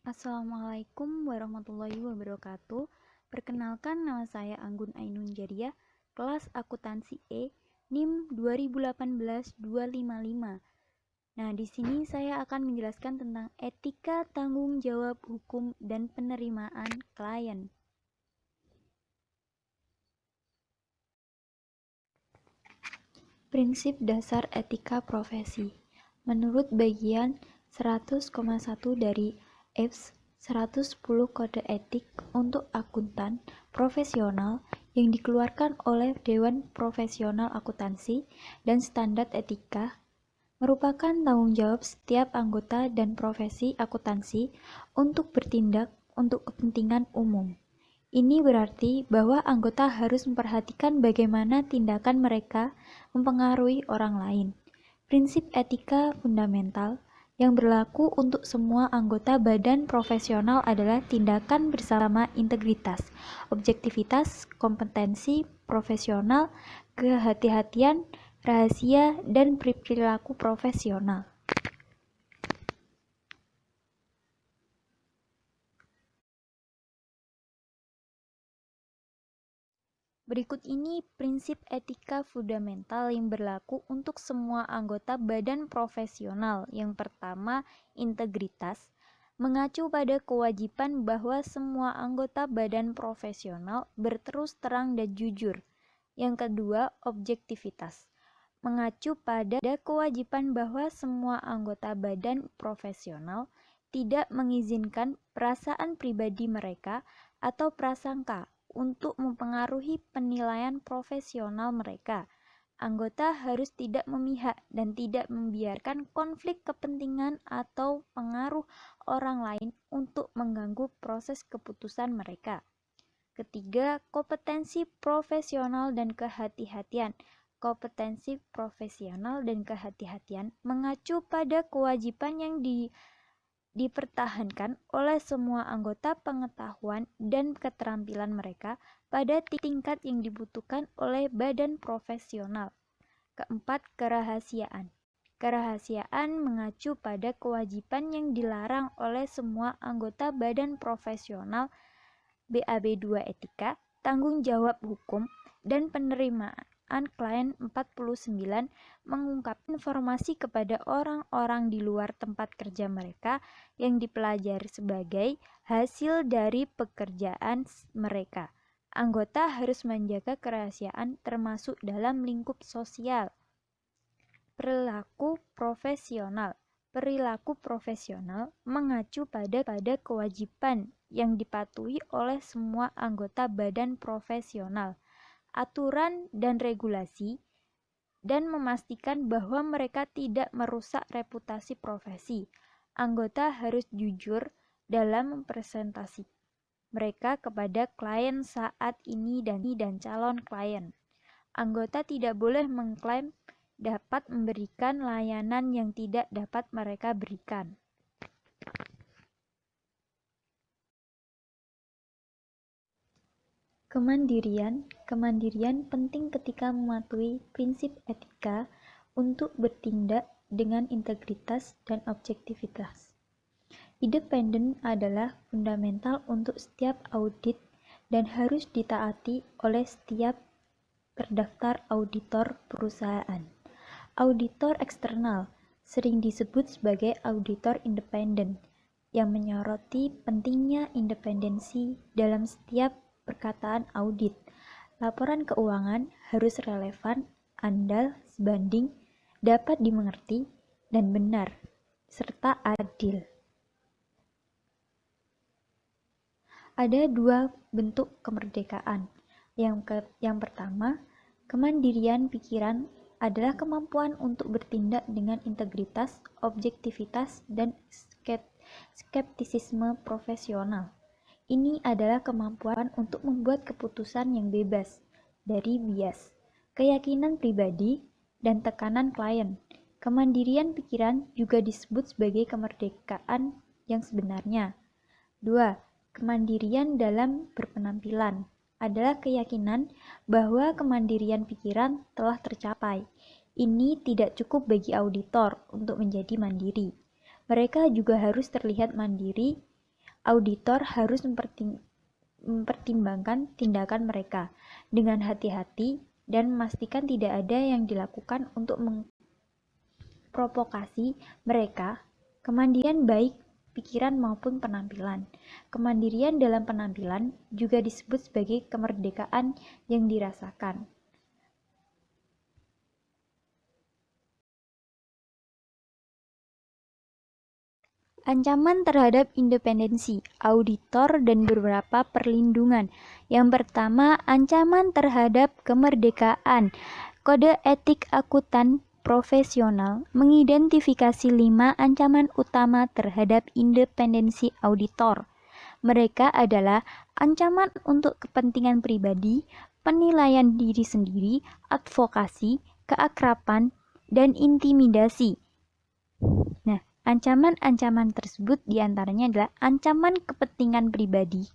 Assalamualaikum warahmatullahi wabarakatuh. Perkenalkan, nama saya Anggun Ainun Jariah, kelas akuntansi E, NIM 2018-255. Nah, di sini saya akan menjelaskan tentang etika tanggung jawab hukum dan penerimaan klien. Prinsip dasar etika profesi. Menurut bagian 100,1 dari EPS 110 Kode Etik untuk Akuntan Profesional yang dikeluarkan oleh Dewan Profesional Akuntansi dan Standar Etika, merupakan tanggung jawab setiap anggota dan profesi akuntansi untuk bertindak untuk kepentingan umum. Ini berarti bahwa anggota harus memperhatikan bagaimana tindakan mereka mempengaruhi orang lain. Prinsip etika fundamental yang berlaku untuk semua anggota badan profesional adalah tindakan bersama integritas, objektivitas, kompetensi profesional, kehati-hatian, rahasia, dan perilaku profesional. Berikut ini prinsip etika fundamental yang berlaku untuk semua anggota badan profesional. Yang pertama, integritas, mengacu pada kewajiban bahwa semua anggota badan profesional berterus terang dan jujur. Yang kedua, objektivitas, mengacu pada kewajiban bahwa semua anggota badan profesional tidak mengizinkan perasaan pribadi mereka atau prasangka untuk mempengaruhi penilaian profesional mereka. Anggota harus tidak memihak dan tidak membiarkan konflik kepentingan atau pengaruh orang lain untuk mengganggu proses keputusan mereka. Ketiga, kompetensi profesional dan kehati-hatian. Kompetensi profesional dan kehati-hatian mengacu pada kewajiban yang dipertahankan oleh semua anggota pengetahuan dan keterampilan mereka pada tingkat yang dibutuhkan oleh badan profesional. Keempat, kerahasiaan. Kerahasiaan mengacu pada kewajiban yang dilarang oleh semua anggota badan profesional BAB 2 etika, tanggung jawab hukum, dan penerimaan klien 49 mengungkap informasi kepada orang-orang di luar tempat kerja mereka yang dipelajari sebagai hasil dari pekerjaan mereka. Anggota harus menjaga kerahasiaan termasuk dalam lingkup sosial. Perilaku profesional. Perilaku profesional mengacu pada kewajiban yang dipatuhi oleh semua anggota badan profesional, aturan dan regulasi, dan memastikan bahwa mereka tidak merusak reputasi profesi. Anggota harus jujur dalam mempresentasi mereka kepada klien saat ini dan calon klien. Anggota tidak boleh mengklaim dapat memberikan layanan yang tidak dapat mereka berikan. Kemandirian penting ketika mematuhi prinsip etika untuk bertindak dengan integritas dan objektivitas. Independen adalah fundamental untuk setiap audit dan harus ditaati oleh setiap terdaftar auditor perusahaan. Auditor eksternal sering disebut sebagai auditor independen yang menyoroti pentingnya independensi dalam setiap perkataan audit. Laporan keuangan harus relevan, andal, sebanding, dapat dimengerti, dan benar, serta adil. Ada dua bentuk kemerdekaan. Yang pertama, kemandirian pikiran adalah kemampuan untuk bertindak dengan integritas, objektivitas, dan skeptisisme profesional. Ini adalah kemampuan untuk membuat keputusan yang bebas dari bias, keyakinan pribadi, dan tekanan klien. Kemandirian pikiran juga disebut sebagai kemerdekaan yang sebenarnya. 2. Kemandirian dalam berpenampilan adalah keyakinan bahwa kemandirian pikiran telah tercapai. Ini tidak cukup bagi auditor untuk menjadi mandiri. Mereka juga harus terlihat mandiri auditor harus mempertimbangkan tindakan mereka dengan hati-hati dan memastikan tidak ada yang dilakukan untuk memprovokasi mereka. Kemandirian baik pikiran maupun penampilan. Kemandirian dalam penampilan juga disebut sebagai kemerdekaan yang dirasakan. Ancaman terhadap independensi auditor dan beberapa perlindungan. Yang pertama, ancaman terhadap kemerdekaan. Kode etik akuntan profesional mengidentifikasi 5 ancaman utama terhadap independensi auditor. Mereka adalah ancaman untuk kepentingan pribadi, penilaian diri sendiri, advokasi, keakraban, dan intimidasi. Nah, ancaman-ancaman tersebut diantaranya adalah ancaman kepentingan pribadi.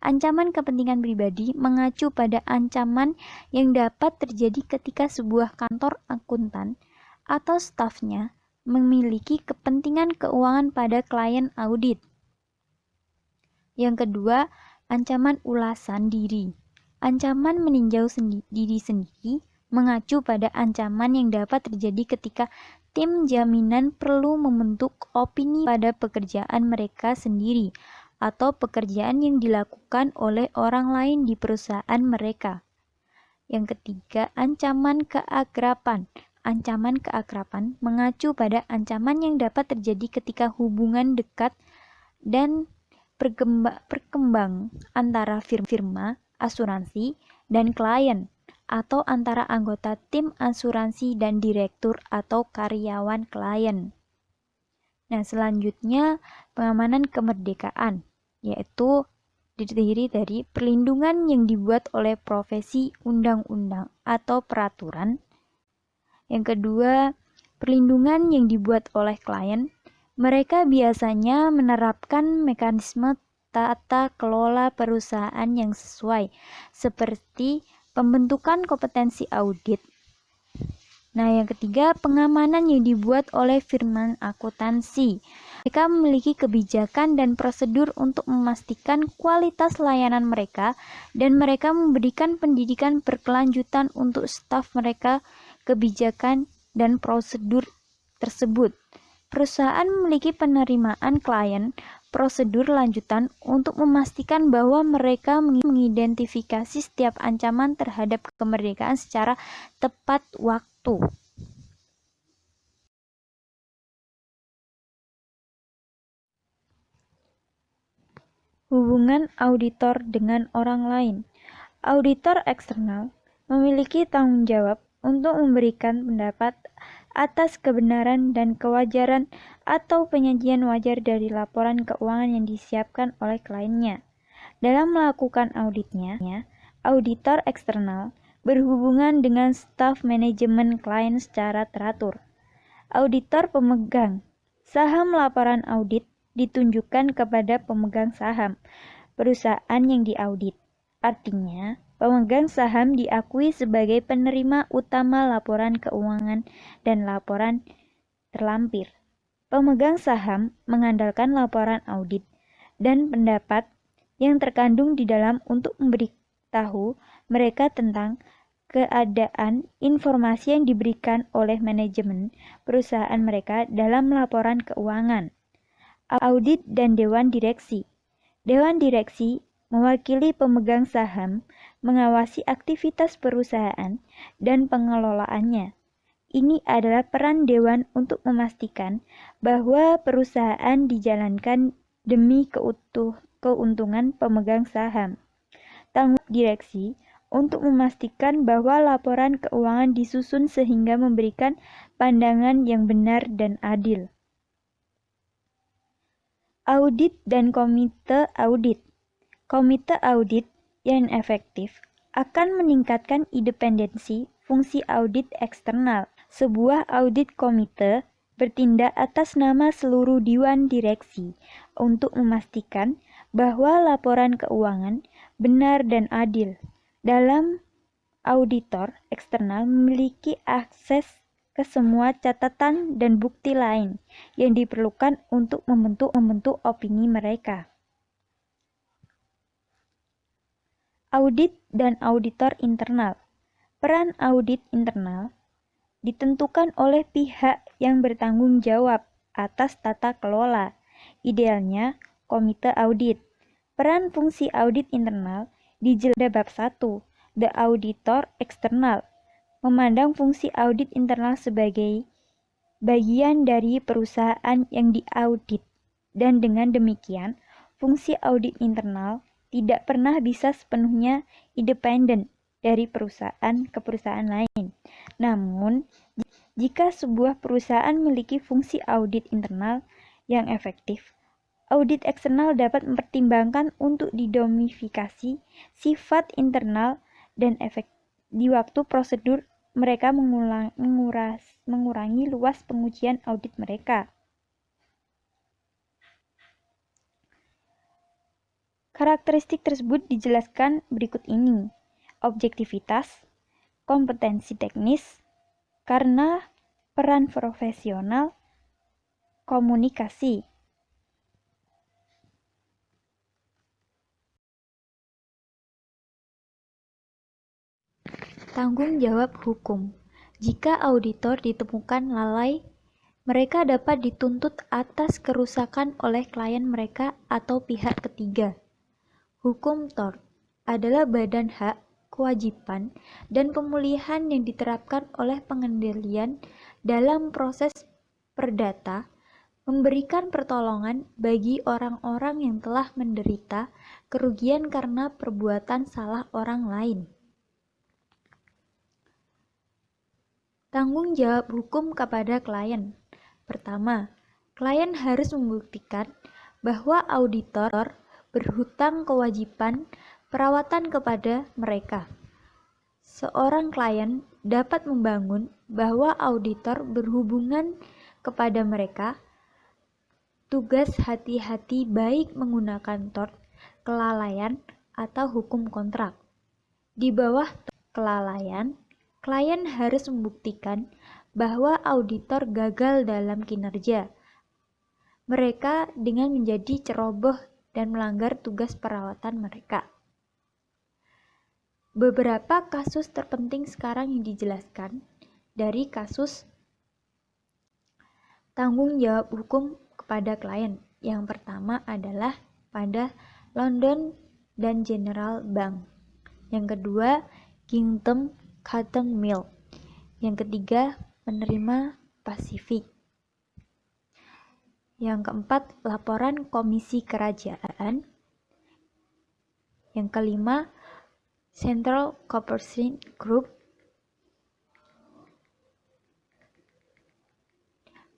Ancaman kepentingan pribadi mengacu pada ancaman yang dapat terjadi ketika sebuah kantor akuntan atau stafnya memiliki kepentingan keuangan pada klien audit. Yang kedua, ancaman ulasan diri. Ancaman meninjau diri sendiri mengacu pada ancaman yang dapat terjadi ketika tim jaminan perlu membentuk opini pada pekerjaan mereka sendiri atau pekerjaan yang dilakukan oleh orang lain di perusahaan mereka. Yang ketiga, ancaman keakraban. Ancaman keakraban mengacu pada ancaman yang dapat terjadi ketika hubungan dekat dan berkembang antara firma asuransi dan klien, atau antara anggota tim asuransi dan direktur atau karyawan klien. Nah, selanjutnya pengamanan kemerdekaan, yaitu terdiri dari perlindungan yang dibuat oleh profesi, undang-undang, atau peraturan. Yang kedua, perlindungan yang dibuat oleh klien. Mereka biasanya menerapkan mekanisme tata kelola perusahaan yang sesuai, seperti pembentukan kompetensi audit. Nah, yang ketiga, pengamanan yang dibuat oleh firma akuntansi. Mereka memiliki kebijakan dan prosedur untuk memastikan kualitas layanan mereka, dan mereka memberikan pendidikan berkelanjutan untuk staf mereka. Kebijakan dan prosedur tersebut. Perusahaan memiliki penerimaan klien, prosedur lanjutan untuk memastikan bahwa mereka mengidentifikasi setiap ancaman terhadap kemerdekaan secara tepat waktu. Hubungan auditor dengan orang lain. Auditor eksternal memiliki tanggung jawab untuk memberikan pendapat atas kebenaran dan kewajaran atau penyajian wajar dari laporan keuangan yang disiapkan oleh kliennya. Dalam melakukan auditnya, auditor eksternal berhubungan dengan staf manajemen klien secara teratur. Auditor pemegang saham laporan audit ditunjukkan kepada pemegang saham perusahaan yang diaudit. Artinya, pemegang saham diakui sebagai penerima utama laporan keuangan dan laporan terlampir. Pemegang saham mengandalkan laporan audit dan pendapat yang terkandung di dalam untuk memberitahu mereka tentang keadaan informasi yang diberikan oleh manajemen perusahaan mereka dalam laporan keuangan. Audit dan Dewan Direksi. Dewan Direksi mewakili pemegang saham mengawasi aktivitas perusahaan dan pengelolaannya. Ini adalah peran dewan untuk memastikan bahwa perusahaan dijalankan demi keuntungan pemegang saham. Tanggung jawab direksi untuk memastikan bahwa laporan keuangan disusun sehingga memberikan pandangan yang benar dan adil. Audit dan komite audit. Komite audit yang efektif akan meningkatkan independensi fungsi audit eksternal. Sebuah audit komite bertindak atas nama seluruh dewan direksi untuk memastikan bahwa laporan keuangan benar dan adil. Dalam auditor eksternal memiliki akses ke semua catatan dan bukti lain yang diperlukan untuk membentuk opini mereka. Audit dan auditor internal. Peran audit internal ditentukan oleh pihak yang bertanggung jawab atas tata kelola, idealnya komite audit. Peran fungsi audit internal dijelaskan pada bab 1, The Auditor External, memandang fungsi audit internal sebagai bagian dari perusahaan yang diaudit, dan dengan demikian fungsi audit internal tidak pernah bisa sepenuhnya independen dari perusahaan ke perusahaan lain. Namun, jika sebuah perusahaan memiliki fungsi audit internal yang efektif, audit eksternal dapat mempertimbangkan untuk didomestifikasi sifat internal dan efek di waktu prosedur mereka mengurangi luas pengujian audit mereka. Karakteristik tersebut dijelaskan berikut ini. Objektivitas, kompetensi teknis, karena peran profesional, komunikasi. Tanggung jawab hukum. Jika auditor ditemukan lalai, mereka dapat dituntut atas kerusakan oleh klien mereka atau pihak ketiga. Hukum tort adalah badan hak, kewajiban, dan pemulihan yang diterapkan oleh pengendalian dalam proses perdata, memberikan pertolongan bagi orang-orang yang telah menderita kerugian karena perbuatan salah orang lain. Tanggung jawab hukum kepada klien. Pertama, klien harus membuktikan bahwa auditor berhutang kewajiban perawatan kepada mereka. Seorang klien dapat membangun bahwa auditor berhubungan kepada mereka. Tugas hati-hati baik menggunakan tort, kelalaian, atau hukum kontrak. Di bawah kelalaian, klien harus membuktikan bahwa auditor gagal dalam kinerja mereka dengan menjadi ceroboh dan melanggar tugas perawatan mereka. Beberapa kasus terpenting sekarang yang dijelaskan dari kasus tanggung jawab hukum kepada klien. Yang pertama adalah pada London dan General Bank. Yang kedua, Kingdom Cotton Mill. Yang ketiga, penerima Pasifik. Yang keempat, laporan Komisi Kerajaan. Yang kelima, Central Corporation Group.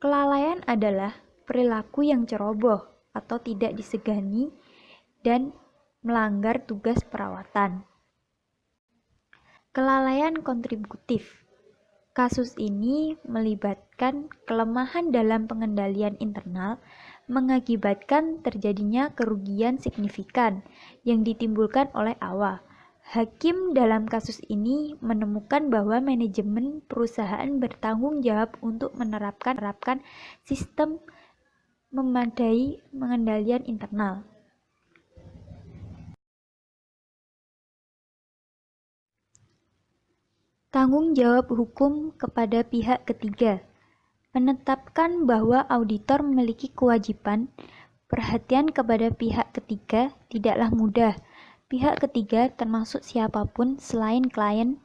Kelalaian adalah perilaku yang ceroboh atau tidak disegani dan melanggar tugas perawatan. Kelalaian kontributif. Kasus ini melibatkan kelemahan dalam pengendalian internal mengakibatkan terjadinya kerugian signifikan yang ditimbulkan oleh awal. Hakim dalam kasus ini menemukan bahwa manajemen perusahaan bertanggung jawab untuk menerapkan sistem memadai pengendalian internal. Tanggung jawab hukum kepada pihak ketiga. Menetapkan bahwa auditor memiliki kewajiban perhatian kepada pihak ketiga tidaklah mudah. Pihak ketiga termasuk siapapun selain klien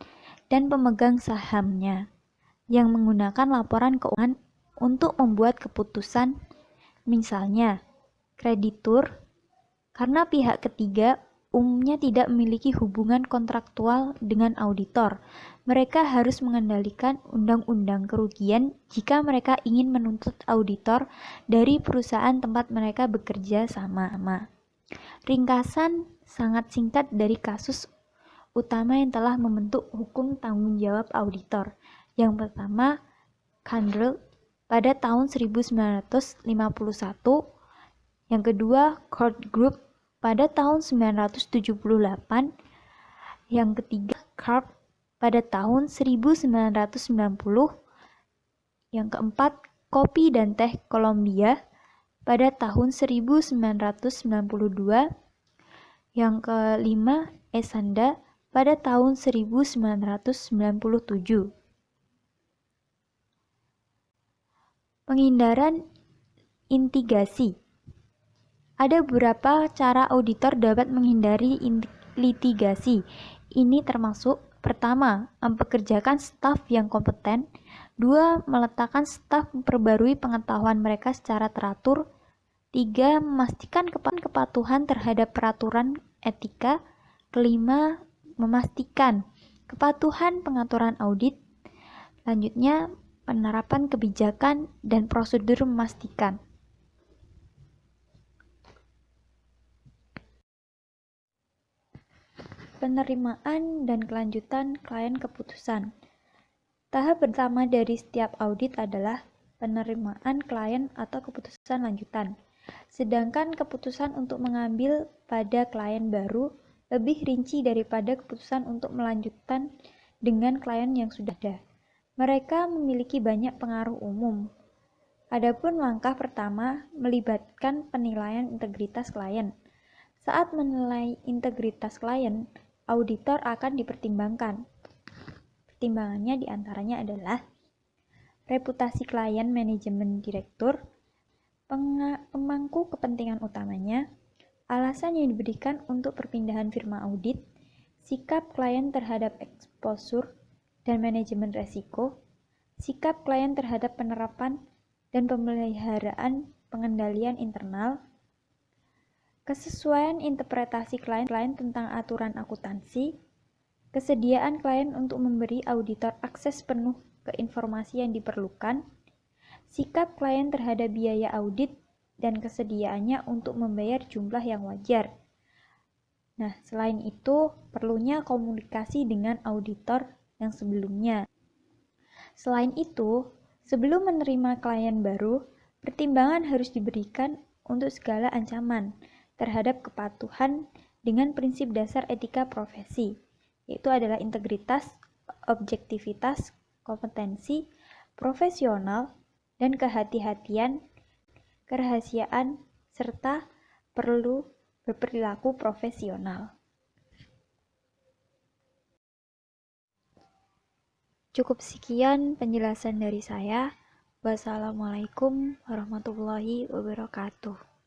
dan pemegang sahamnya yang menggunakan laporan keuangan untuk membuat keputusan, misalnya kreditur, karena pihak ketiga umumnya tidak memiliki hubungan kontraktual dengan auditor. Mereka harus mengendalikan undang-undang kerugian jika mereka ingin menuntut auditor dari perusahaan tempat mereka bekerja sama. Ringkasan sangat singkat dari kasus utama yang telah membentuk hukum tanggung jawab auditor. Yang pertama, Candrel pada tahun 1951. Yang kedua, Court Group pada tahun 1978, yang ketiga Karp pada tahun 1990, yang keempat Kopi dan Teh Colombia pada tahun 1992, yang kelima Esanda pada tahun 1997. Penghindaran litigasi. Ada beberapa cara auditor dapat menghindari litigasi. Ini termasuk: pertama, mempekerjakan staf yang kompeten; dua, meletakkan staf memperbarui pengetahuan mereka secara teratur; tiga, memastikan kepatuhan terhadap peraturan etika; kelima, memastikan kepatuhan pengaturan audit; selanjutnya, penerapan kebijakan dan prosedur memastikan. Penerimaan dan kelanjutan klien keputusan. Tahap pertama dari setiap audit adalah penerimaan klien atau keputusan lanjutan. Sedangkan keputusan untuk mengambil pada klien baru lebih rinci daripada keputusan untuk melanjutkan dengan klien yang sudah ada. Mereka memiliki banyak pengaruh umum. Adapun langkah pertama melibatkan penilaian integritas klien. Saat menilai integritas klien, auditor akan dipertimbangkan. Pertimbangannya diantaranya adalah reputasi klien, manajemen direktur, pemangku kepentingan utamanya, alasan yang diberikan untuk perpindahan firma audit, sikap klien terhadap exposure dan manajemen resiko, sikap klien terhadap penerapan dan pemeliharaan pengendalian internal, kesesuaian interpretasi klien tentang aturan akuntansi, kesediaan klien untuk memberi auditor akses penuh ke informasi yang diperlukan, sikap klien terhadap biaya audit, dan kesediaannya untuk membayar jumlah yang wajar. Nah, selain itu, perlunya komunikasi dengan auditor yang sebelumnya. Selain itu, sebelum menerima klien baru, pertimbangan harus diberikan untuk segala ancaman terhadap kepatuhan dengan prinsip dasar etika profesi, yaitu adalah integritas, objektivitas, kompetensi, profesional, dan kehati-hatian, kerahasiaan, serta perlu berperilaku profesional. Cukup sekian penjelasan dari saya. Wassalamualaikum warahmatullahi wabarakatuh.